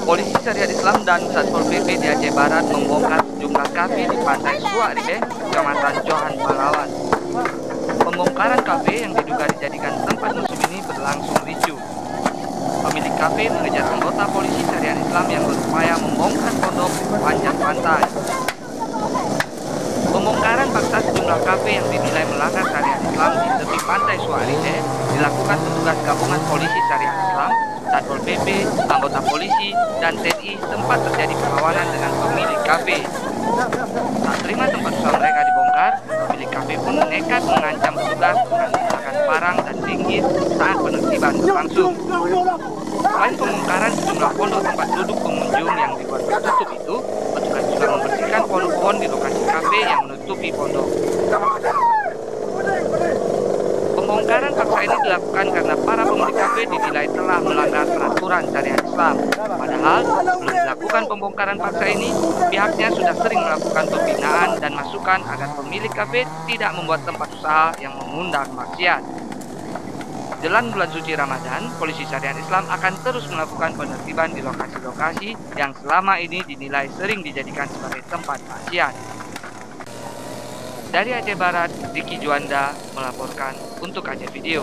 Polisi Syariat Islam dan Satpol PP di Aceh Barat membongkar sejumlah kafe di Pantai Suaride, Kecamatan Johan Palawan. Pembongkaran kafe yang diduga dijadikan tempat mesum ini berlangsung ricuh. Pemilik kafe mengejar anggota polisi Syariat Islam yang berupaya membongkar pondok di sepanjang pantai. Pembongkaran paksa sejumlah kafe yang dinilai melanggar Syariat Islam di tepi Pantai Suaride dilakukan petugas gabungan polisi Syariat Islam, Satpol PP, anggota polisi, dan TNI. Sempat terjadi perlawanan dengan pemilik kafe. Tak terima tempat usaha mereka dibongkar, pemilik kafe pun nekat mengancam petugas dengan menggunakan parang dan ringgit saat penertiban berlangsung. Selain pembongkaran sejumlah pondok tempat duduk pengunjung yang dibuat tertutup itu, petugas juga membersihkan pohon-pohon di lokasi kafe yang menutupi pondok. Pembongkaran paksa ini dilakukan karena para pemilik kafe dinilai telah melanggar peraturan Syariat Islam. Padahal, sebelum dilakukan pembongkaran paksa ini, pihaknya sudah sering melakukan pembinaan dan masukan agar pemilik kafe tidak membuat tempat usaha yang mengundang maksiat. Jelang bulan suci Ramadan, polisi Syariat Islam akan terus melakukan penertiban di lokasi-lokasi yang selama ini dinilai sering dijadikan sebagai tempat maksiat. Dari Aceh Barat, Diki Juanda melaporkan untuk Aceh Video.